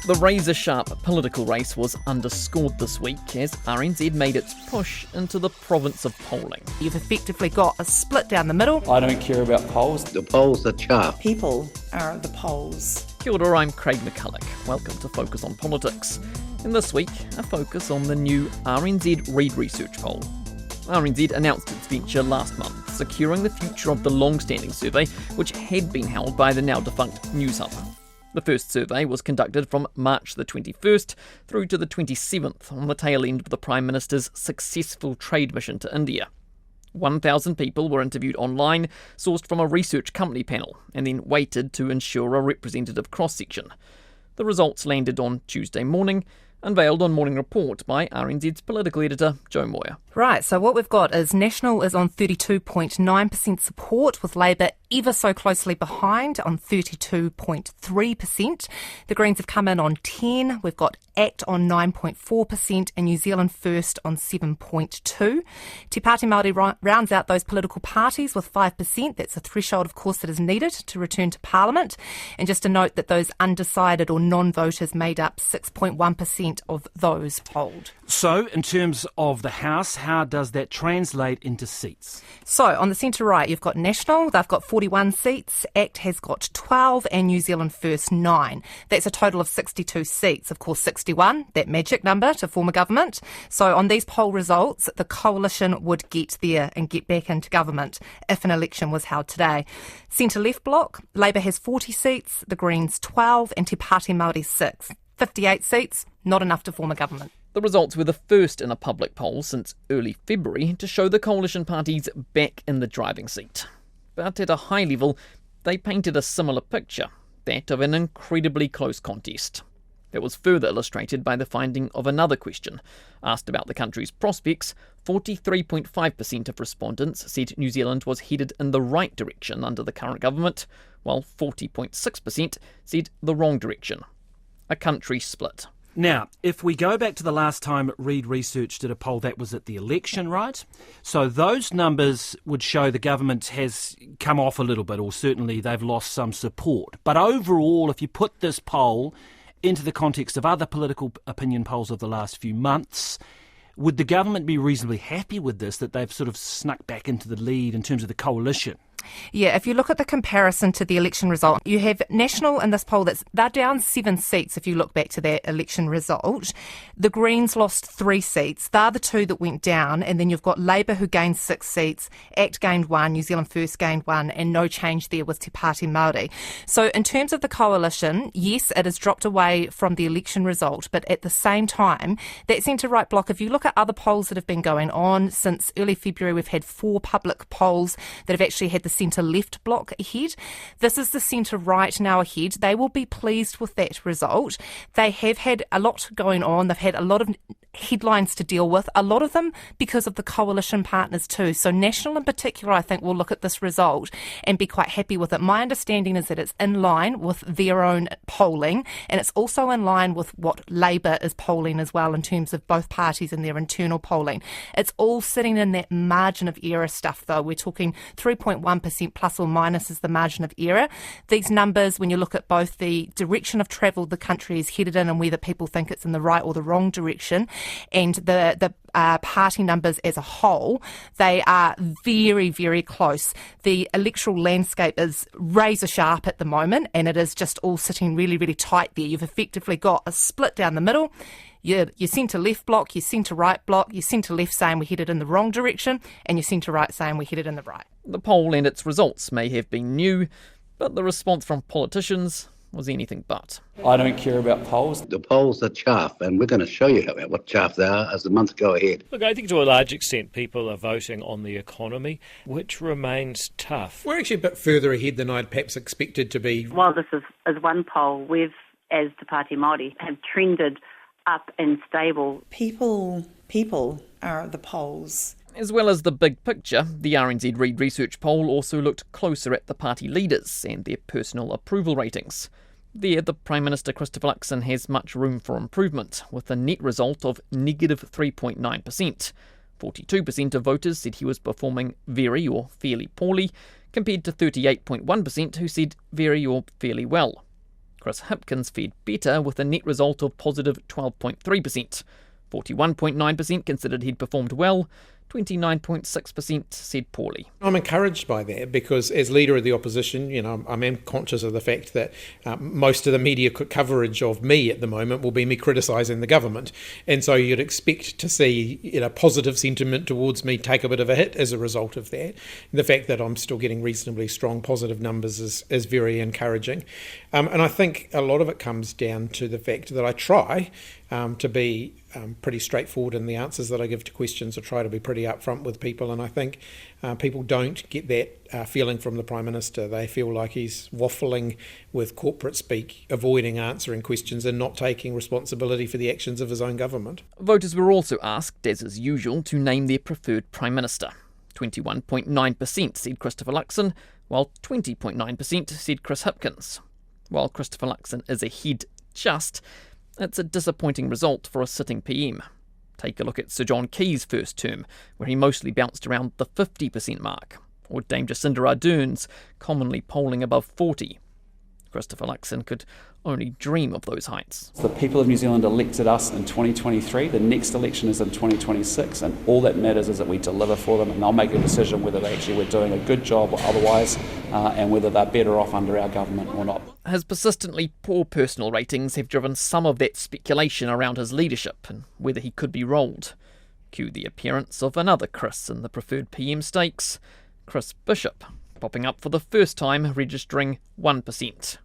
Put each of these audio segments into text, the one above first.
The razor-sharp political race was underscored this week as RNZ made its push into the province of polling. You've effectively got a split down the middle. I don't care about polls. The polls are chaff. People are the polls. Kia ora, I'm Craig McCulloch. Welcome to Focus on Politics. And this week, a focus on the new RNZ-Reid Research Poll. RNZ announced its venture last month, securing the future of the long-standing survey, which had been held by the now-defunct Newshub. The first survey was conducted from March the 21st through to the 27th on the tail end of the Prime Minister's successful trade mission to India. 1,000 people were interviewed online, sourced from a research company panel, and then weighted to ensure a representative cross-section. The results landed on Tuesday morning, unveiled on Morning Report by RNZ's political editor, Joe Moyer. Right, so what we've got is National is on 32.9% support, with Labour ever so closely behind on 32.3%. The Greens have come in on 10%. We've got ACT on 9.4% and New Zealand First on 7.2%. Te Pāti Māori rounds out those political parties with 5%. That's a threshold, of course, that is needed to return to Parliament. And just to note that those undecided or non-voters made up 6.1% of those polled. So, in terms of the House, how does that translate into seats? So, on the centre-right, you've got National. They've got 41 seats. ACT has got 12 and New Zealand First 9. That's a total of 62 seats. Of course, 61, that magic number to form a government. So, on these poll results, the coalition would get there and get back into government if an election was held today. Centre-left bloc, Labour has 40 seats, the Greens 12 and Te Pāti Māori 6. 58 seats, not enough to form a government. The results were the first in a public poll since early February to show the coalition parties back in the driving seat. But at a high level, they painted a similar picture, that of an incredibly close contest. That was further illustrated by the finding of another question. Asked about the country's prospects, 43.5% of respondents said New Zealand was headed in the right direction under the current government, while 40.6% said the wrong direction. A country split. Now, if we go back to the last time Reid Research did a poll, that was at the election, right? So those numbers would show the government has come off a little bit, or certainly they've lost some support. But overall, if you put this poll into the context of other political opinion polls of the last few months, would the government be reasonably happy with this, that they've sort of snuck back into the lead in terms of the coalition? Yeah, if you look at the comparison to the election result, you have National in this poll, they're down 7 seats if you look back to that election result. The Greens lost 3 seats. They're the two that went down. And then you've got Labour who gained 6 seats, ACT gained 1, New Zealand First gained 1, and no change there with Te Pāti Māori. So in terms of the coalition, yes, it has dropped away from the election result. But at the same time, that centre-right bloc, if you look at other polls that have been going on since early February, we've had 4 public polls that have actually had the centre-left bloc ahead. This is the centre-right now ahead. They will be pleased with that result. They have had a lot going on. They've had a lot of headlines to deal with, a lot of them because of the coalition partners too. So National in particular, I think, will look at this result and be quite happy with it. My understanding is that it's in line with their own polling, and it's also in line with what Labour is polling as well in terms of both parties and their internal polling. It's all sitting in that margin of error stuff though. We're talking 3.1% plus or minus is the margin of error. These numbers, when you look at both the direction of travel the country is headed in and whether people think it's in the right or the wrong direction, and the party numbers as a whole, they are very, very close. The electoral landscape is razor sharp at the moment, and it is just all sitting really, really tight there. You've effectively got a split down the middle. Your centre-left bloc, your centre-right bloc, your centre-left saying we're headed in the wrong direction, and your centre-right saying we're headed in the right. The poll and its results may have been new, but the response from politicians was anything but. I don't care about polls. The polls are chaff, and we're going to show you what chaff they are as the months go ahead. Look, I think to a large extent people are voting on the economy, which remains tough. We're actually a bit further ahead than I'd perhaps expected to be. While this is one poll, we've, as Te Pāti Māori, have trended up and stable. People are the polls. As well as the big picture, the RNZ-Reid Research Poll also looked closer at the party leaders and their personal approval ratings. There, the Prime Minister Christopher Luxon has much room for improvement, with a net result of negative 3.9%. 42% of voters said he was performing very or fairly poorly, compared to 38.1% who said very or fairly well. Chris Hipkins fared better with a net result of positive 12.3%. 41.9% considered he'd performed well, 29.6% said poorly. I'm encouraged by that because as leader of the opposition, I am conscious of the fact that most of the media coverage of me at the moment will be me criticising the government. And so you'd expect to see positive sentiment towards me take a bit of a hit as a result of that. The fact that I'm still getting reasonably strong positive numbers is very encouraging. And I think a lot of it comes down to the fact that I try to be pretty straightforward in the answers that I give to questions. I try to be pretty upfront with people, and I think people don't get that feeling from the Prime Minister. They feel like he's waffling with corporate speak, avoiding answering questions and not taking responsibility for the actions of his own government. Voters were also asked, as is usual, to name their preferred Prime Minister. 21.9% said Christopher Luxon, while 20.9% said Chris Hipkins. While Christopher Luxon is ahead it's a disappointing result for a sitting PM. Take a look at Sir John Key's first term, where he mostly bounced around the 50% mark, or Dame Jacinda Ardern's, commonly polling above 40%. Christopher Luxon could only dream of those heights. The people of New Zealand elected us in 2023. The next election is in 2026, and all that matters is that we deliver for them, and they'll make a decision whether we're doing a good job or otherwise, and whether they're better off under our government or not. His persistently poor personal ratings have driven some of that speculation around his leadership and whether he could be rolled. Cue the appearance of another Chris in the preferred PM stakes, Chris Bishop, popping up for the first time, registering 1%.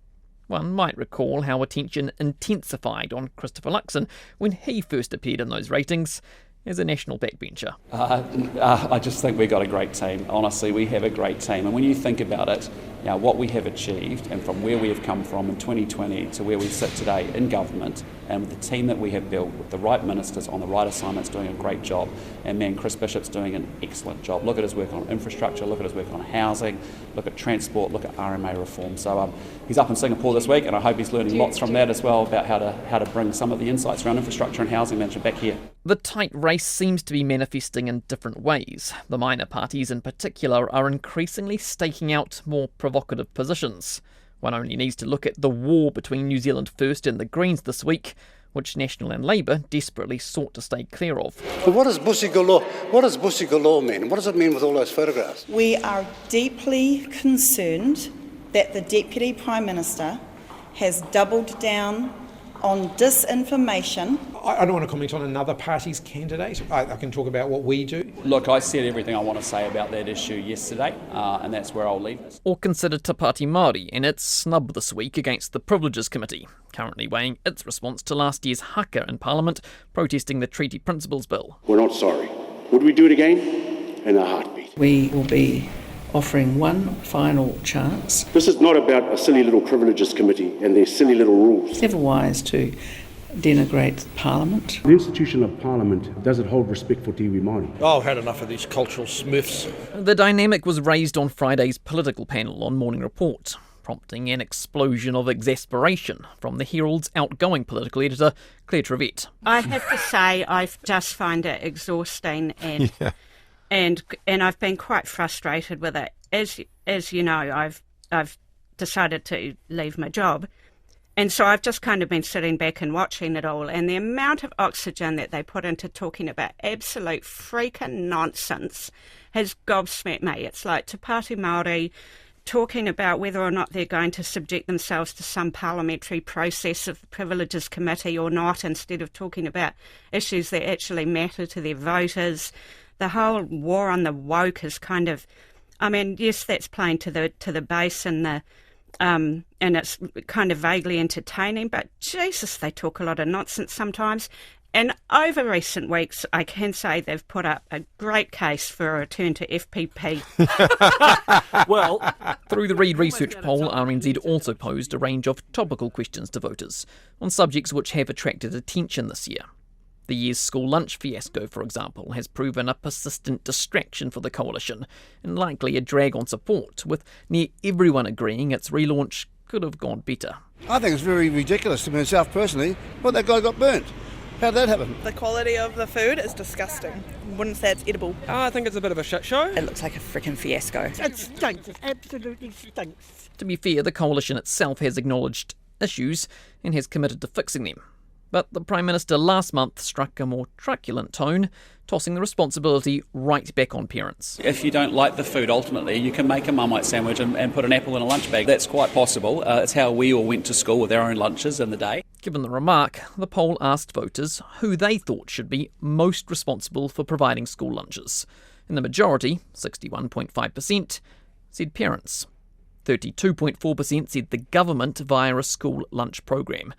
One might recall how attention intensified on Christopher Luxon when he first appeared in those ratings as a national backbencher. I just think we've got a great team. Honestly, we have a great team. And when you think about it, what we have achieved and from where we have come from in 2020 to where we sit today in government, and with the team that we have built, with the right ministers on the right assignments doing a great job, and man, Chris Bishop's doing an excellent job. Look at his work on infrastructure, look at his work on housing, look at transport, look at RMA reform. So he's up in Singapore this week, and I hope he's learning lots from that as well about how to bring some of the insights around infrastructure and housing management back here. The tight race seems to be manifesting in different ways. The minor parties in particular are increasingly staking out more provocative positions. One only needs to look at the war between New Zealand First and the Greens this week, which National and Labour desperately sought to stay clear of. But what does Bussy Galore mean? What does it mean with all those photographs? We are deeply concerned that the Deputy Prime Minister has doubled down on disinformation. I don't want to comment on another party's candidate. I can talk about what we do. Look, I said everything I want to say about that issue yesterday, and that's where I'll leave it. Or consider Te Pāti Māori in its snub this week against the Privileges Committee, currently weighing its response to last year's haka in Parliament, protesting the Treaty Principles Bill. We're not sorry. Would we do it again? In a heartbeat. We will be offering one final chance. This is not about a silly little Privileges Committee and their silly little rules. It's never wise to denigrate Parliament. The institution of Parliament doesn't hold respect for Tiwi Māori. I've had enough of these cultural smiths. The dynamic was raised on Friday's political panel on Morning Report, prompting an explosion of exasperation from the Herald's outgoing political editor, Claire Trevett. I have to say I just find it exhausting and I've been quite frustrated with it. As you know, I've decided to leave my job, and so I've just kind of been sitting back and watching it all. And the amount of oxygen that they put into talking about absolute freaking nonsense has gobsmacked me. It's like Te Pāti Māori talking about whether or not they're going to subject themselves to some parliamentary process of the Privileges Committee or not, instead of talking about issues that actually matter to their voters. The whole war on the woke is kind of, I mean, yes, that's playing to the base and it's kind of vaguely entertaining, but Jesus, they talk a lot of nonsense sometimes. And over recent weeks, I can say they've put up a great case for a return to FPP. Well, through the Reid Research Poll, RNZ also posed a range of topical questions to voters on subjects which have attracted attention this year. The year's school lunch fiasco, for example, has proven a persistent distraction for the coalition and likely a drag on support, with near everyone agreeing its relaunch could have gone better. I think it's very ridiculous to myself personally, but that guy got burnt. How did that happen? The quality of the food is disgusting. Wouldn't say it's edible. I think it's a bit of a shit show. It looks like a freaking fiasco. It stinks. It absolutely stinks. To be fair, the coalition itself has acknowledged issues and has committed to fixing them. But the Prime Minister last month struck a more truculent tone, tossing the responsibility right back on parents. If you don't like the food, ultimately, you can make a Marmite sandwich and put an apple in a lunch bag. That's quite possible. It's how we all went to school with our own lunches in the day. Given the remark, the poll asked voters who they thought should be most responsible for providing school lunches. And the majority, 61.5%, said parents. 32.4% said the government via a school lunch program.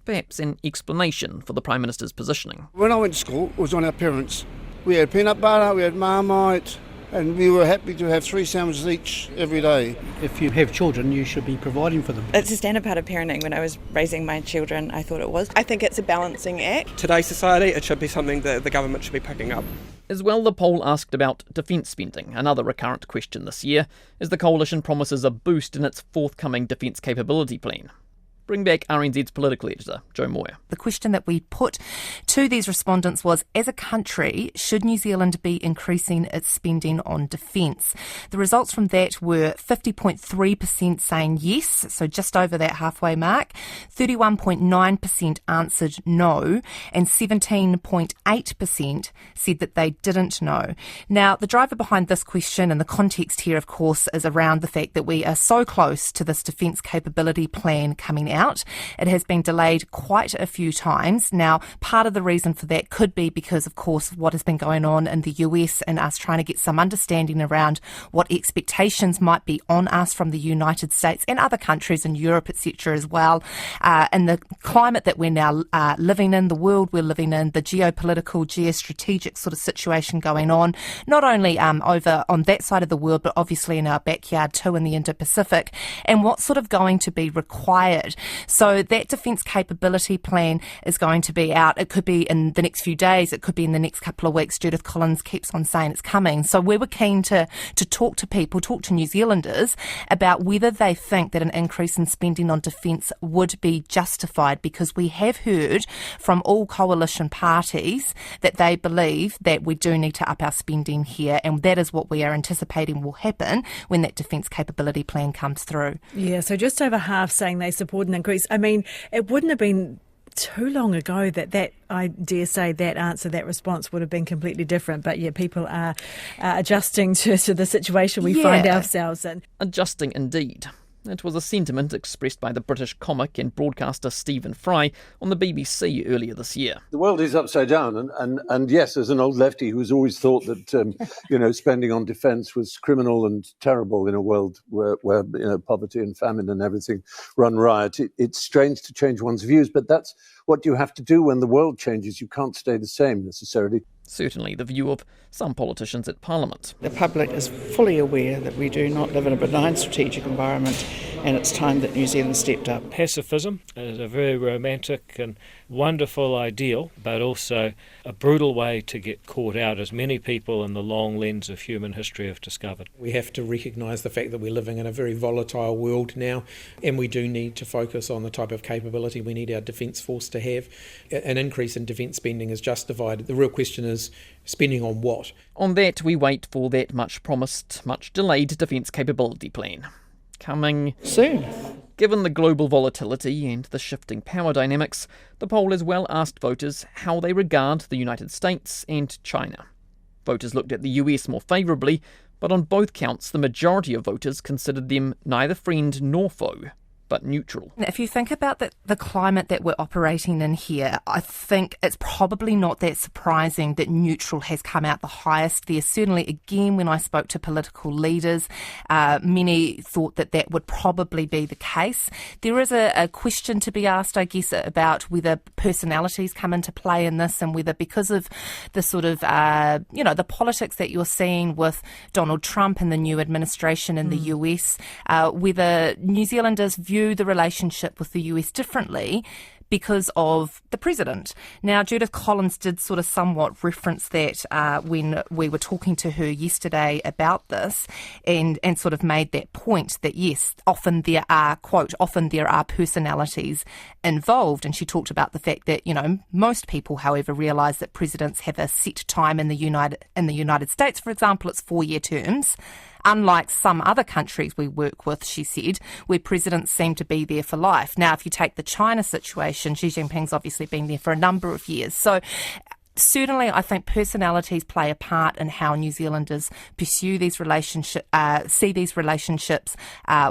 Perhaps an explanation for the Prime Minister's positioning. When I went to school, it was on our parents. We had peanut butter, we had Marmite, and we were happy to have 3 sandwiches each every day. If you have children, you should be providing for them. It's a standard part of parenting. When I was raising my children, I thought it was. I think it's a balancing act. Today's society, it should be something that the government should be picking up. As well, the poll asked about defence spending, another recurrent question this year, as the coalition promises a boost in its forthcoming defence capability plan. Bring back RNZ's political editor, Jo Moyer. The question that we put to these respondents was, as a country, should New Zealand be increasing its spending on defence? The results from that were 50.3% saying yes, so just over that halfway mark, 31.9% answered no, and 17.8% said that they didn't know. Now, the driver behind this question and the context here, of course, is around the fact that we are so close to this defence capability plan coming out. It has been delayed quite a few times. Now, part of the reason for that could be because, of course, what has been going on in the US and us trying to get some understanding around what expectations might be on us from the United States and other countries in Europe, etc. as well. And the climate that we're now living in, the world we're living in, the geopolitical, geostrategic sort of situation going on, not only over on that side of the world, but obviously in our backyard too in the Indo-Pacific, and what's sort of going to be required. So that defence capability plan is going to be out. It could be in the next few days. It could be in the next couple of weeks. Judith Collins keeps on saying it's coming. So we were keen to talk to people, talk to New Zealanders about whether they think that an increase in spending on defence would be justified, because we have heard from all coalition parties that they believe that we do need to up our spending here, and that is what we are anticipating will happen when that defence capability plan comes through. Yeah, so just over half saying they support an increase. I mean, it wouldn't have been too long ago that I dare say that answer, that response would have been completely different. But yeah, people are adjusting to the situation we find ourselves in. Adjusting indeed. It was a sentiment expressed by the British comic and broadcaster Stephen Fry on the BBC earlier this year. The world is upside down, and yes, as an old lefty who's always thought that spending on defence was criminal and terrible in a world where poverty and famine and everything run riot, it's strange to change one's views, but that's what you have to do when the world changes. You can't stay the same necessarily. Certainly the view of some politicians at Parliament. The public is fully aware that we do not live in a benign strategic environment, and it's time that New Zealand stepped up. Pacifism is a very romantic and wonderful ideal, but also a brutal way to get caught out, as many people in the long lens of human history have discovered. We have to recognise the fact that we're living in a very volatile world now, and we do need to focus on the type of capability we need our defence force to have. An increase in defence spending is justified. The real question is spending on what? On that, we wait for that much-promised, much-delayed defence capability plan. Coming soon. Given the global volatility and the shifting power dynamics, the poll as well asked voters how they regard the United States and China. Voters looked at the US more favourably, but on both counts the majority of voters considered them neither friend nor foe, but neutral. If you think about the climate that we're operating in here, I think it's probably not that surprising that neutral has come out the highest there. Certainly, again, when I spoke to political leaders, many thought that would probably be the case. There is a question to be asked, I guess, about whether personalities come into play in this, and whether because of the sort of, the politics that you're seeing with Donald Trump and the new administration in the US, whether New Zealanders view the relationship with the US differently because of the president. Now, Judith Collins did sort of somewhat reference that when we were talking to her yesterday about this, and sort of made that point that, yes, often there are, quote, often there are personalities involved. And she talked about the fact that, most people, however, realise that presidents have a set time in the United States, for example, it's 4-year terms. unlike some other countries we work with, she said, where presidents seem to be there for life. Now, if you take the China situation, Xi Jinping's obviously been there for a number of years. So certainly, I think personalities play a part in how New Zealanders pursue these relationships, see these relationships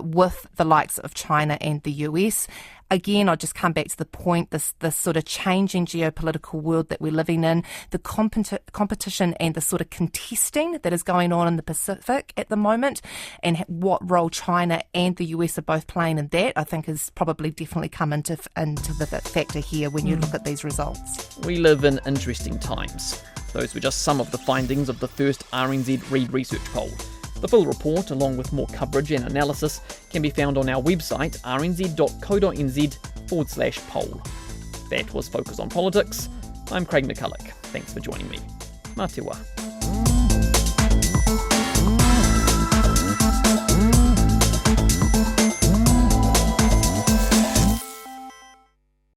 with the likes of China and the US. Again, I'll just come back to the point, this sort of changing geopolitical world that we're living in, the competition and the sort of contesting that is going on in the Pacific at the moment, and what role China and the US are both playing in that, I think has probably definitely come into the factor here when you look at these results. We live in interesting times. Those were just some of the findings of the first RNZ-Reid Research Poll. The full report, along with more coverage and analysis, can be found on our website rnz.co.nz/poll. That was Focus on Politics. I'm Craig McCulloch. Thanks for joining me. Mā te wā.